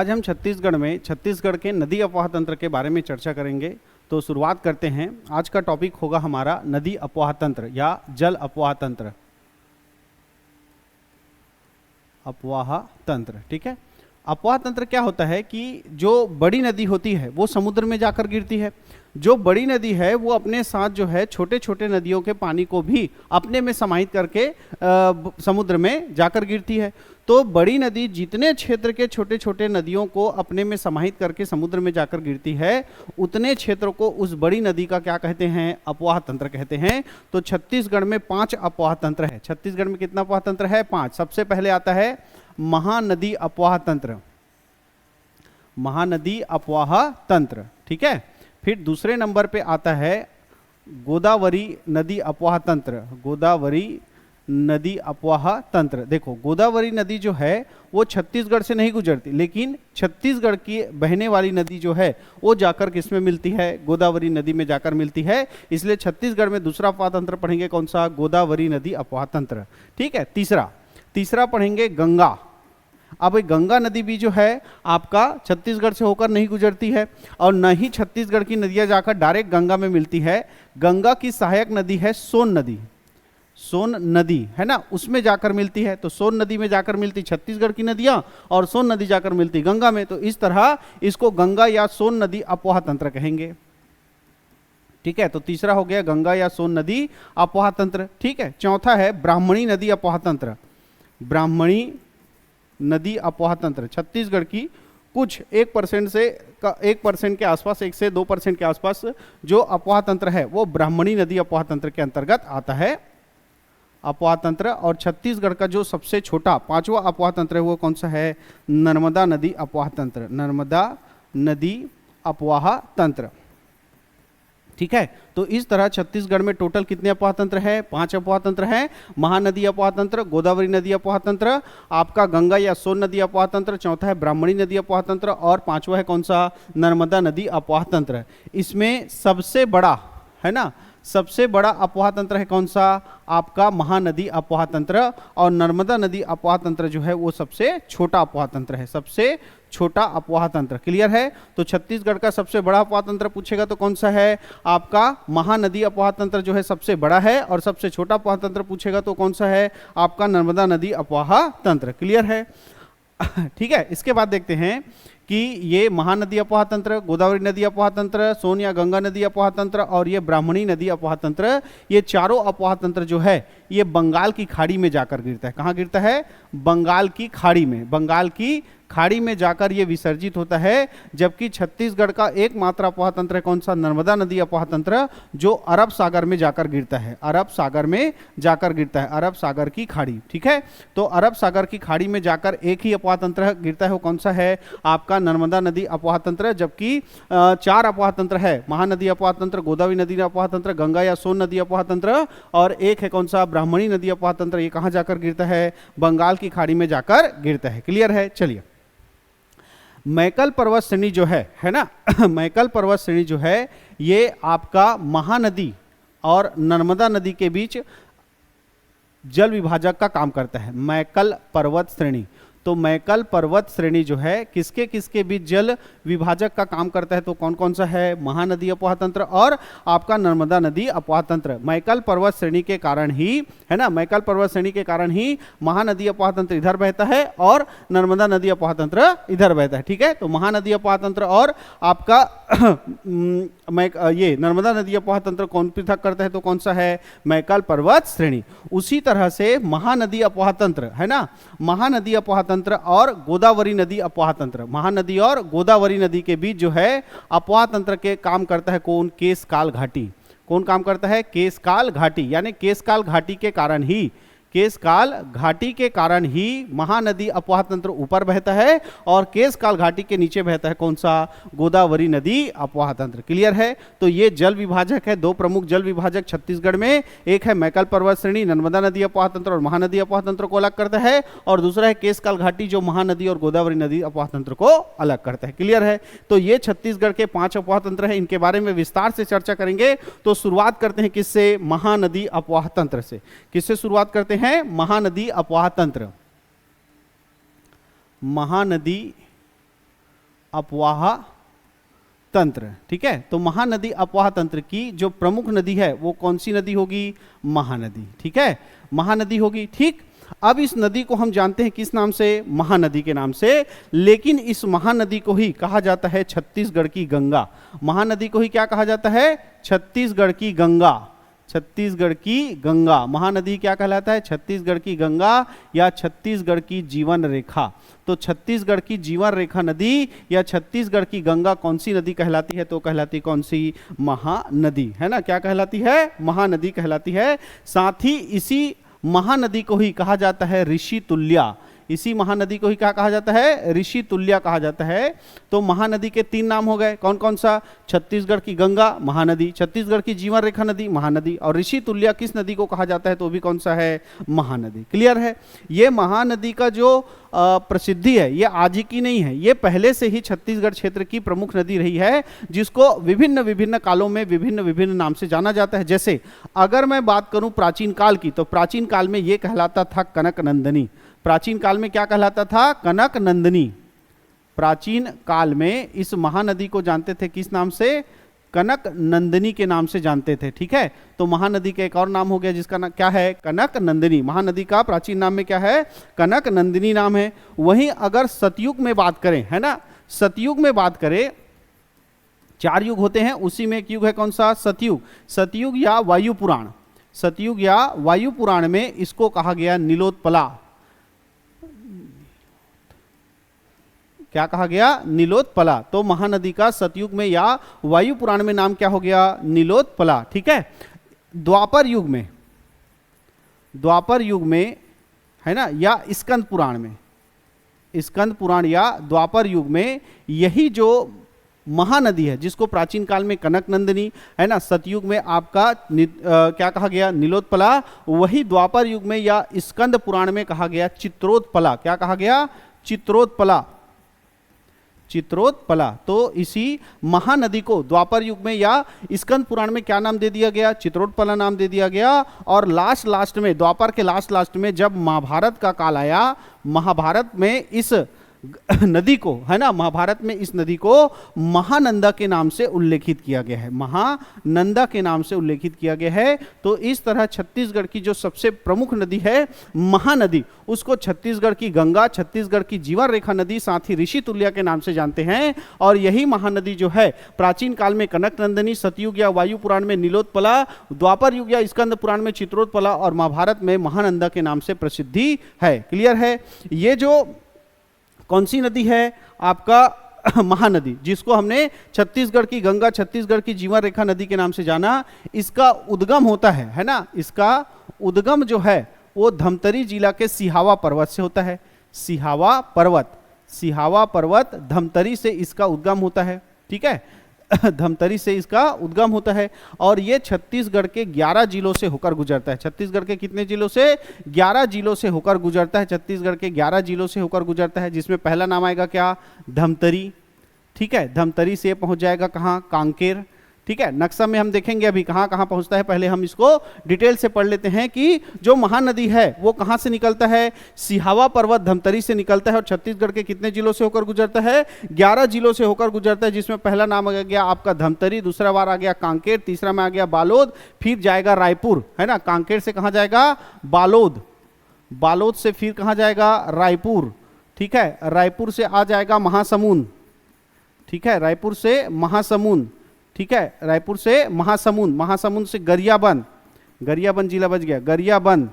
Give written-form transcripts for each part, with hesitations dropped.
आज हम छत्तीसगढ़ के नदी अफवाह तंत्र के बारे में चर्चा करेंगे। तो शुरुआत करते हैं। आज का टॉपिक होगा हमारा नदी अफवाह तंत्र या जल अफवाह तंत्र। अफवाह तंत्र, ठीक है। अफवाह तंत्र क्या होता है कि जो बड़ी नदी होती है वो समुद्र में जाकर गिरती है। जो बड़ी नदी है वो अपने साथ जो है छोटे छोटे नदियों के पानी को भी अपने में समाहित करके समुद्र में जाकर गिरती है। तो बड़ी नदी जितने क्षेत्र के छोटे छोटे नदियों को अपने में समाहित करके समुद्र में जाकर गिरती है, उतने क्षेत्रों को उस बड़ी नदी का क्या कहते हैं? अफवाह तंत्र कहते हैं। तो छत्तीसगढ़ में 5 अफवाह तंत्र है। छत्तीसगढ़ में कितना अफवाह तंत्र है? 5। सबसे पहले आता है महानदी अफवाह तंत्र, महानदी अफवाह तंत्र, ठीक है। फिर दूसरे नंबर पे आता है गोदावरी नदी अफवाह तंत्र, गोदावरी नदी अफवाह तंत्र। देखो, गोदावरी नदी जो है वो छत्तीसगढ़ से नहीं गुजरती, लेकिन छत्तीसगढ़ की बहने वाली नदी जो है वो जाकर किस में मिलती है? गोदावरी नदी में जाकर मिलती है। इसलिए छत्तीसगढ़ में दूसरा अफवाह तंत्र पढ़ेंगे कौन सा? गोदावरी नदी अफवाह तंत्र, ठीक है। तीसरा पढ़ेंगे गंगा। अब गंगा नदी भी जो है आपका छत्तीसगढ़ से होकर नहीं गुजरती है और न ही छत्तीसगढ़ की नदियां जाकर डायरेक्ट गंगा में मिलती है। गंगा की सहायक नदी है सोन नदी, सोन नदी है ना, उसमें जाकर मिलती है। तो सोन नदी में जाकर मिलती छत्तीसगढ़ की नदियां और सोन नदी जाकर मिलती गंगा में। तो इस तरह इसको गंगा या सोन नदी अफवाह तंत्र कहेंगे, ठीक है। तो तीसरा हो गया गंगा या सोन नदी अफवाह तंत्र, ठीक है। चौथा है ब्राह्मणी नदी अफवाह तंत्र, ब्राह्मणी नदी अफवाह तंत्र। छत्तीसगढ़ की कुछ 1% के आसपास, 1 से 2% के आसपास जो अफवाह तंत्र है वो ब्राह्मणी नदी अफवाह तंत्र के अंतर्गत आता है अफवाह तंत्र। और छत्तीसगढ़ का जो सबसे छोटा 5वां अफवाह तंत्र है वो कौन सा है? नर्मदा नदी अफवाह तंत्र, नर्मदा नदी अफवाह तंत्र, ठीक है। तो इस तरह छत्तीसगढ़ में टोटल कितने अफवाह तंत्र है? 5 अफवाह तंत्र है। महानदी अफवाह तंत्र, गोदावरी नदी अफवाह तंत्र, आपका गंगा या सोन नदी अफवाह तंत्र, चौथा है ब्राह्मणी नदी अफवाह तंत्र और 5वां है कौन सा? नर्मदा नदी अफवाह तंत्र। इसमें सबसे बड़ा है ना, सबसे बड़ा अफवाह तंत्र है कौन सा? आपका महानदी अफवाह तंत्र। और नर्मदा नदी अफवाह तंत्र जो है वो सबसे छोटा अफवाह तंत्र है, सबसे छोटा अफवाह तंत्र। क्लियर है? तो छत्तीसगढ़ का सबसे बड़ा अफवाह तंत्र पूछेगा तो कौन सा है? आपका महानदी अफवाह तंत्र जो है सबसे बड़ा है। और सबसे छोटा अफवाह तंत्र पूछेगा तो कौन सा है? आपका नर्मदा नदी अफवाह तंत्र। क्लियर है? ठीक है। इसके बाद देखते हैं कि ये महानदी अफवाह तंत्र, गोदावरी नदी अफवाह तंत्र, सोन या गंगा नदी अफवाह तंत्र और ये ब्राह्मणी नदी अफवाह तंत्र, ये चारों अफवाह तंत्र जो है ये बंगाल की खाड़ी में जाकर गिरता है। कहाँ गिरता है? बंगाल की खाड़ी में, बंगाल की खाड़ी में जाकर ये विसर्जित होता है। जबकि छत्तीसगढ़ का एकमात्र अफवाह तंत्र है कौन सा? नर्मदा नदी अफवाह तंत्र, जो अरब सागर में जाकर गिरता है, अरब सागर में जाकर गिरता है, अरब सागर की खाड़ी, ठीक है। तो अरब सागर की खाड़ी में जाकर एक ही अफवाह तंत्र गिरता है, वो कौन सा है? आपका नर्मदा नदी अफवाह तंत्र। जबकि 4 अफवाह तंत्र है, महानदी अफवाह तंत्र, गोदावरी नदी अफवाह तंत्र, गंगा या सोन नदी अफवाह तंत्र और एक है कौन सा? ब्राह्मणी नदी अफवाह तंत्र। ये कहां जाकर गिरता है? बंगाल की खाड़ी में जाकर गिरता है। क्लियर है? चलिए, मैकल पर्वत श्रेणी जो है ना मैकल पर्वत श्रेणी जो है ये आपका महानदी और नर्मदा नदी के बीच जल विभाजक का काम करता है। मैकल पर्वत श्रेणी, तो मैकल पर्वत श्रेणी जो है किसके किसके बीच जल विभाजक का काम करता है? तो कौन कौन सा है? महानदी अफवाह तंत्र और आपका नर्मदा नदी अफवाह तंत्र। मैकल पर्वत श्रेणी के कारण ही है ना, मैकल पर्वत श्रेणी के कारण ही महानदी अफवाह तंत्र इधर बहता है और नर्मदा नदी अफवाह तंत्र इधर बहता है, ठीक है। तो महानदी अफवाह तंत्र और आपका ये नर्मदा नदी अफवाह तंत्र कौन पृथक करता है? तो कौन सा है? मैकल पर्वत श्रेणी। उसी तरह से महानदी अफवाह तंत्र है ना, महानदी अफवाह तंत्र और गोदावरी नदी अफवाह तंत्र, महानदी और गोदावरी नदी के बीच जो है अफवाह तंत्र के काम करता है कौन? केशकाल घाटी। कौन काम करता है? केशकाल घाटी। यानी केशकाल घाटी के कारण ही, केशकाल घाटी के कारण ही महानदी अफवाह तंत्र ऊपर बहता है और केशकाल घाटी के नीचे बहता है कौन सा? गोदावरी नदी अफवाह तंत्र। क्लियर है? तो ये जल विभाजक है, 2 प्रमुख जल विभाजक छत्तीसगढ़ में, एक है मैकल पर्वत श्रेणी, नर्मदा नदी अफवाह तंत्र और महानदी अफवाह तंत्र को अलग करता है, और दूसरा है केशकाल घाटी जो महानदी और गोदावरी नदी अफवाह तंत्र को अलग करता है। क्लियर है? तो ये छत्तीसगढ़ के 5 अफवाह तंत्र है, इनके बारे में विस्तार से चर्चा करेंगे। तो शुरुआत करते हैं किससे? महानदी अफवाह तंत्र से। किससे शुरुआत करते हैं? महानदी अफवाह तंत्र। महानदी अपवाह तंत्र। ठीक है, तो महानदी अपवाह तंत्र की जो प्रमुख नदी है वो कौन सी नदी होगी? महानदी। ठीक है, महानदी होगी। ठीक, अब इस नदी को हम जानते हैं किस नाम से? महानदी के नाम से। लेकिन इस महानदी को ही कहा जाता है छत्तीसगढ़ की गंगा। महानदी को ही क्या कहा जाता है? छत्तीसगढ़ की गंगा। छत्तीसगढ़ की गंगा, महानदी क्या कहलाता है? छत्तीसगढ़ की गंगा या छत्तीसगढ़ की जीवन रेखा। तो छत्तीसगढ़ की जीवन रेखा नदी या छत्तीसगढ़ की गंगा कौन सी नदी कहलाती है? तो कहलाती कौन सी? महानदी, है ना। क्या कहलाती है? महानदी कहलाती है। साथ ही इसी महानदी को ही कहा जाता है ऋषि तुल्या। इसी महानदी को ही क्या कहा जाता है? ऋषि तुल्या कहा जाता है। तो महानदी के 3 नाम हो गए, कौन कौन सा? छत्तीसगढ़ की गंगा महानदी, छत्तीसगढ़ की जीवन रेखा नदी महानदी, और ऋषि तुल्या किस नदी को कहा जाता है? तो भी कौन सा है? महानदी। क्लियर है? ये महानदी का जो प्रसिद्धि है ये आज ही की नहीं है, ये पहले से ही छत्तीसगढ़ क्षेत्र की प्रमुख नदी रही है, जिसको विभिन्न विभिन्न कालों में विभिन्न विभिन्न नाम से जाना जाता है। जैसे अगर मैं बात करूं प्राचीन काल की, तो प्राचीन काल में ये कहलाता था कनक नंदिनी। प्राचीन काल में क्या कहलाता था? कनक नंदिनी। प्राचीन काल में इस महानदी को जानते थे किस नाम से? कनक नंदिनी के नाम से जानते थे। ठीक है, तो महानदी का एक और नाम हो गया जिसका नाम क्या है? कनक नंदिनी। महानदी का प्राचीन नाम में क्या है? कनक नंदिनी नाम है। वहीं अगर सतयुग में बात करें, है ना, सतयुग में बात करें, 4 युग होते हैं, उसी में एक युग है कौन सा? सतयुग। सतयुग या वायु पुराण, सतयुग या वायु पुराण में इसको कहा गया नीलोत्पला। क्या कहा गया? नीलोत्पला। तो महानदी का सतयुग में या वायु पुराण में नाम क्या हो गया? नीलोत्पला। ठीक है, द्वापर युग में, द्वापर युग में, है ना, या स्कंद पुराण में, स्कंद पुराण या द्वापर युग में यही जो महानदी है जिसको प्राचीन काल में कनक नंदिनी, है ना, सतयुग में आपका क्या कहा गया? नीलोत्पला। वही द्वापर युग में या स्कंद पुराण में कहा गया चित्रोत्पला। क्या कहा गया? चित्रोत्पला। चित्रोत्पला। तो इसी महानदी को द्वापर युग में या स्कंद पुराण में क्या नाम दे दिया गया? चित्रोत्पला नाम दे दिया गया। और लास्ट में, द्वापर के लास्ट में जब महाभारत का काल आया, महाभारत में इस नदी को, है ना, महाभारत में इस नदी को महानंदा के नाम से उल्लेखित किया गया है। महानंदा के नाम से उल्लेखित किया गया है। तो इस तरह छत्तीसगढ़ की जो सबसे प्रमुख नदी है महानदी, उसको छत्तीसगढ़ की गंगा, छत्तीसगढ़ की जीवन रेखा नदी, साथ ही ऋषि तुल्या के नाम से जानते हैं। और यही महानदी जो है प्राचीन काल में कनक नंदिनी, सतयुग या वायु पुराण में नीलोत्पला, द्वापर युग या स्कंद पुराण में चित्रोत्पला और महाभारत में महानंदा के नाम से प्रसिद्धि है। क्लियर है? ये जो कौन सी नदी है? आपका महानदी, जिसको हमने छत्तीसगढ़ की गंगा, छत्तीसगढ़ की जीवन रेखा नदी के नाम से जाना। इसका उद्गम होता है ना, इसका उद्गम जो है वो धमतरी जिला के सिहावा पर्वत से होता है। सिहावा पर्वत, सिहावा पर्वत धमतरी से इसका उद्गम होता है। ठीक है, धमतरी से इसका उद्गम होता है। और ये छत्तीसगढ़ के 11 जिलों से होकर गुजरता है। छत्तीसगढ़ के कितने जिलों से? 11 जिलों से होकर गुजरता है। छत्तीसगढ़ के 11 जिलों से होकर गुजरता है, जिसमें पहला नाम आएगा क्या? धमतरी। ठीक है, धमतरी से पहुंच जाएगा कहाँ? कांकेर। ठीक है, नक्शा में हम देखेंगे अभी कहाँ कहाँ पहुंचता है। पहले हम इसको डिटेल से पढ़ लेते हैं कि जो महानदी है वो कहाँ से निकलता है? सिहावा पर्वत धमतरी से निकलता है और छत्तीसगढ़ के कितने जिलों से होकर गुजरता है? 11 जिलों से होकर गुजरता है, जिसमें पहला नाम आ गया आपका धमतरी, दूसरा बार आ गया कांकेर, तीसरा में आ गया बालोद, फिर जाएगा रायपुर, है ना। कांकेर से कहाँ जाएगा? बालोद। बालोद से फिर कहाँ जाएगा? रायपुर। ठीक है, रायपुर से आ जाएगा महासमुंद। ठीक है, रायपुर से महासमुंद। ठीक है, रायपुर से महासमुंद, महासमुंद से गरियाबंद, गरियाबंद जिला बच गया, गरियाबंद,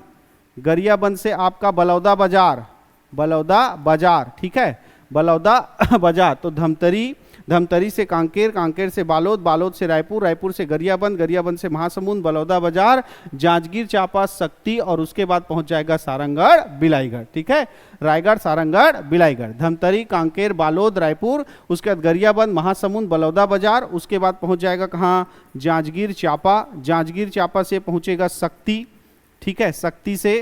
गरियाबंद से आपका बलौदा बाजार, बलौदा बाजार। ठीक है, बलौदा बाजार। तो धमतरी, धमतरी से कांकेर, कांकेर से बालोद, बालोद से रायपुर, रायपुर से गरियाबंद, गरियाबंद से महासमुंद, बलौदा बाजार, जांजगीर चांपा, शक्ति और उसके बाद पहुंच जाएगा सारंगढ़ बिलाईगढ़। ठीक है, रायगढ़, सारंगढ़, बिलाईगढ़, धमतरी, कांकेर, बालोद, रायपुर, उसके बाद गरियाबंद, महासमुंद, बलौदा बाजार, उसके बाद पहुंच जाएगा कहाँ? जांजगीर चांपा, जांजगीर चांपा से पहुंचेगा शक्ति। ठीक है, शक्ति से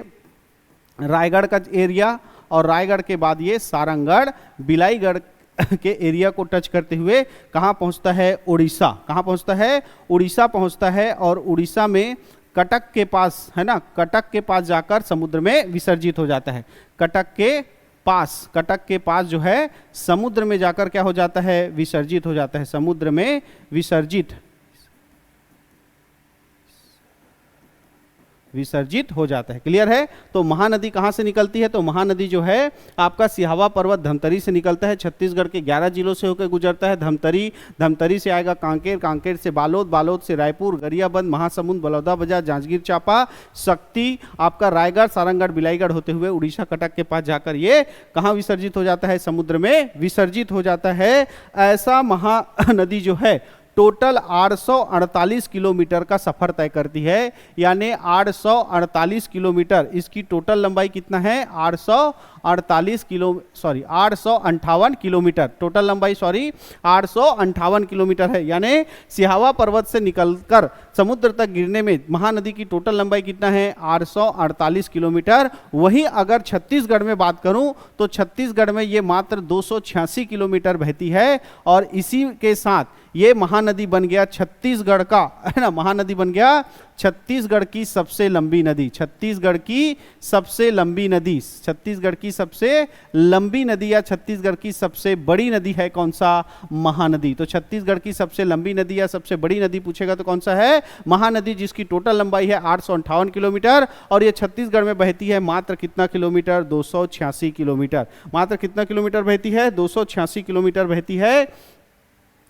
रायगढ़ का एरिया और रायगढ़ के बाद ये सारंगढ़ बिलाईगढ़ के एरिया को टच करते हुए कहाँ पहुँचता है? उड़ीसा। कहाँ पहुँचता है? उड़ीसा पहुँचता है। और उड़ीसा में कटक के पास, है ना, कटक के पास जाकर समुद्र में विसर्जित हो जाता है। कटक के पास, कटक के पास जो है समुद्र में जाकर क्या हो जाता है, विसर्जित हो जाता है, समुद्र में विसर्जित हो जाता है। क्लियर है। तो महानदी कहां से निकलती है, तो महानदी जो है आपका सिहावा पर्वत धमतरी से निकलता है, छत्तीसगढ़ के 11 जिलों से होकर गुजरता है। धमतरी से आएगा कांकेर, कांकेर से बालोद से रायपुर, गरियाबंद, महासमुंद, बलौदाबाजार, जांजगीर चांपा, शक्ति, आपका रायगढ़, सारंगढ़, बिलाईगढ़ होते हुए उड़ीसा कटक के पास जाकर ये कहां विसर्जित हो जाता है, समुद्र में विसर्जित हो जाता है। ऐसा महानदी जो है टोटल 848 किलोमीटर का सफर तय करती है, यानी 848 किलोमीटर, इसकी टोटल लंबाई कितना है, 858 किलोमीटर, टोटल लंबाई 858 किलोमीटर है। यानी सिहावा पर्वत से निकलकर समुद्र तक गिरने में महानदी की टोटल लंबाई कितना है, 848 किलोमीटर। वहीं अगर छत्तीसगढ़ में बात करूं तो छत्तीसगढ़ में ये मात्र 286 किलोमीटर बहती है, और इसी के साथ ये महानदी बन गया छत्तीसगढ़ का, है ना, महानदी बन गया छत्तीसगढ़ की सबसे लंबी नदी, छत्तीसगढ़ की सबसे लंबी नदी, छत्तीसगढ़ की सबसे लंबी नदी या छत्तीसगढ़ की सबसे बड़ी नदी है कौन सा, महानदी। तो छत्तीसगढ़ की सबसे लंबी नदी या सबसे बड़ी नदी पूछेगा तो कौन सा है, महानदी, जिसकी टोटल लंबाई है 858 किलोमीटर, और ये छत्तीसगढ़ में बहती है मात्र कितना किलोमीटर, 286 किलोमीटर, मात्र कितना किलोमीटर बहती है, 286 किलोमीटर बहती है।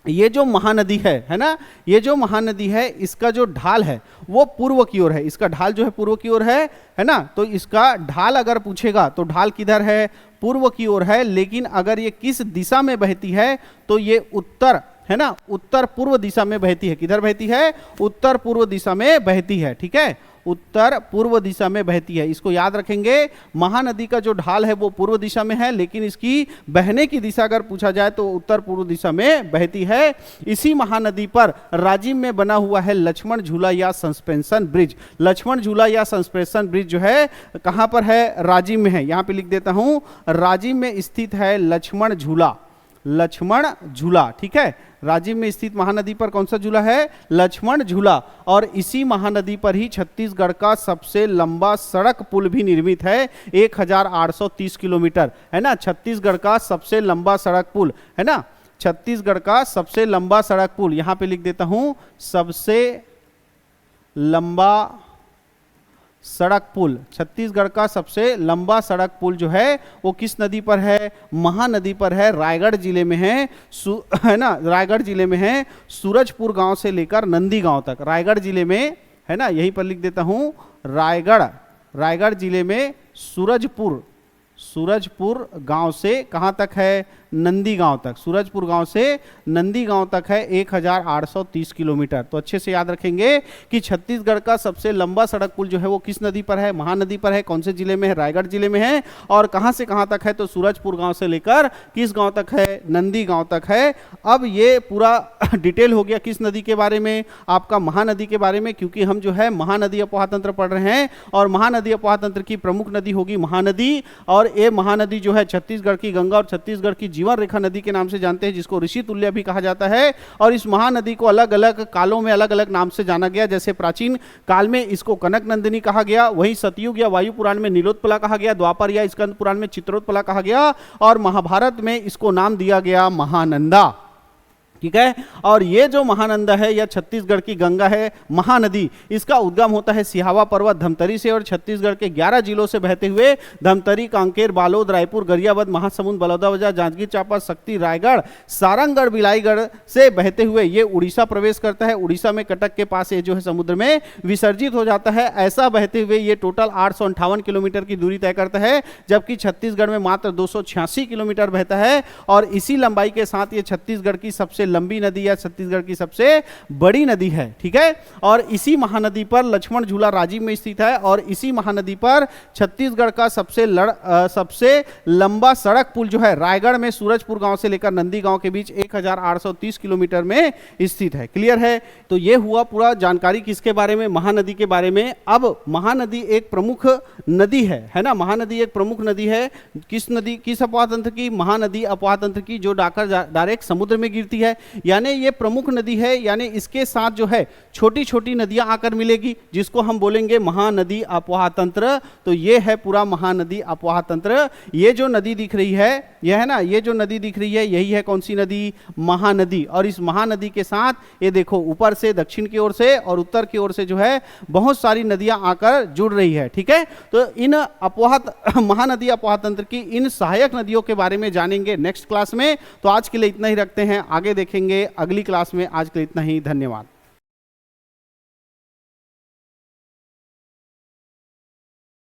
ये जो महानदी है ना, ये जो महानदी है इसका जो ढाल है वो पूर्व की ओर है, इसका ढाल जो है पूर्व की ओर है ना। तो इसका ढाल अगर पूछेगा तो ढाल किधर है, पूर्व की ओर है। लेकिन अगर ये किस दिशा में बहती है तो ये उत्तर, है ना, उत्तर पूर्व दिशा में बहती है। किधर बहती है, उत्तर पूर्व दिशा में बहती है, ठीक है, उत्तर पूर्व दिशा में बहती है। इसको याद रखेंगे, महानदी का जो ढाल है वो पूर्व दिशा में है, लेकिन इसकी बहने की दिशा अगर पूछा जाए तो उत्तर पूर्व दिशा में बहती है। इसी महानदी पर राजिम में बना हुआ है लक्ष्मण झूला या सस्पेंशन ब्रिज। लक्ष्मण झूला या सस्पेंशन ब्रिज जो है कहां पर है, राजिम में है। यहां पे लिख देता हूं, राजिम में स्थित है लक्ष्मण झूला, लक्ष्मण झूला, ठीक है। राजिम में स्थित महानदी पर कौन सा झूला है, लक्ष्मण झूला। और इसी महानदी पर ही छत्तीसगढ़ का सबसे लंबा सड़क पुल भी निर्मित है, 1830 किलोमीटर, है ना, छत्तीसगढ़ का सबसे लंबा सड़क पुल, है ना, छत्तीसगढ़ का सबसे लंबा सड़क पुल। यहां पे लिख देता हूं, सबसे लंबा सड़क पुल, छत्तीसगढ़ का सबसे लंबा सड़क पुल जो है वो किस नदी पर है, महानदी पर है, रायगढ़ जिले में है ना, रायगढ़ जिले में है, सूरजपुर गांव से लेकर नंदी गांव तक, रायगढ़ जिले में, है ना, यहीं पर लिख देता हूं, रायगढ़ जिले में सूरजपुर गांव से कहां तक है, नंदी गांव तक, सूरजपुर गांव से नंदी गांव तक है 1830 किलोमीटर। तो अच्छे से याद रखेंगे कि छत्तीसगढ़ का सबसे लंबा सड़क पुल जो है वो किस नदी पर है, महानदी पर है। कौन से जिले में है, रायगढ़ जिले में है। और कहां से कहां तक है, तो सूरजपुर गांव से लेकर किस गांव तक है, नंदी गांव तक है। अब ये पूरा डिटेल हो गया किस नदी के बारे में, आपका महानदी के बारे में, क्योंकि हम जो है महानदी अपोहा तंत्र पढ़ रहे हैं और महानदी अपोहा तंत्र की प्रमुख नदी होगी महानदी। और ये महानदी जो है छत्तीसगढ़ की गंगा और छत्तीसगढ़ की जीवन रेखा नदी के नाम से जानते हैं, जिसको ऋषि तुल्य भी कहा जाता है। और इस महानदी को अलग अलग कालों में अलग अलग नाम से जाना गया, जैसे प्राचीन काल में इसको कनक नंदिनी कहा गया, वहीं सतयुग या वायु पुराण में नीलोत्पला कहा गया, द्वापर या स्कंद पुराण में चित्रोत्पला कहा गया, और महाभारत में इसको नाम दिया गया महानंदा, ठीक है। और ये जो महानंदा है या छत्तीसगढ़ की गंगा है महानदी, इसका उद्गम होता है सिहावा पर्वत धमतरी से और छत्तीसगढ़ के 11 जिलों से बहते हुए धमतरी, कांकेर, बालोद, रायपुर, गरियाबंद, महासमुंद, बलौदाबाजार, जांजगीर चांपा, शक्ति, रायगढ़, सारंगढ़, बिलाईगढ़ से बहते हुए ये उड़ीसा प्रवेश करता है। उड़ीसा में कटक के पास ये जो है समुद्र में विसर्जित हो जाता है। ऐसा बहते हुए ये टोटल 858 किलोमीटर की दूरी तय करता है, जबकि छत्तीसगढ़ में मात्र 286 किलोमीटर बहता है। और इसी लंबाई के साथ ये छत्तीसगढ़ की सबसे लंबी नदी या छत्तीसगढ़ की सबसे बड़ी नदी है, ठीक है। और इसी महानदी पर लक्ष्मण झूला राजिम में स्थित है, और इसी महानदी पर छत्तीसगढ़ का सबसे लंबा सड़क पुल जो है रायगढ़ में सूरजपुर गांव से लेकर नंदी गांव के बीच 1830 किलोमीटर में स्थित है। क्लियर है। तो ये हुआ पूरा जानकारी किसके बारे में, महानदी के बारे में। अब महानदी एक प्रमुख नदी है ना, महानदी एक प्रमुख नदी है। किस नदी, किस अपोहा तंत्र की, महानदी अपोहा तंत्र की, जो डायरेक्ट समुद्र में गिरती है। यानी ये प्रमुख नदी है, यानी इसके साथ जो है छोटी छोटी नदियां आकर मिलेगी, जिसको हम बोलेंगे महानदी अपवाह तंत्र। तो ये है पूरा महानदी अपवाह तंत्र। ये जो नदी दिख रही है, यह है ना, ये जो नदी दिख रही है यही है कौन सी नदी? महानदी। और इस महानदी के साथ ये देखो ऊपर से दक्षिण की ओर से और उत्तर की ओर से जो है बहुत सारी नदियां आकर जुड़ रही है। ठीक है, तो इन महानदी अपवाह तंत्र की इन सहायक नदियों के बारे में जानेंगे नेक्स्ट क्लास में। तो आज के लिए इतना ही रखते हैं, आगे देखेंगे अगली क्लास में। आज के लिए इतना ही, धन्यवाद।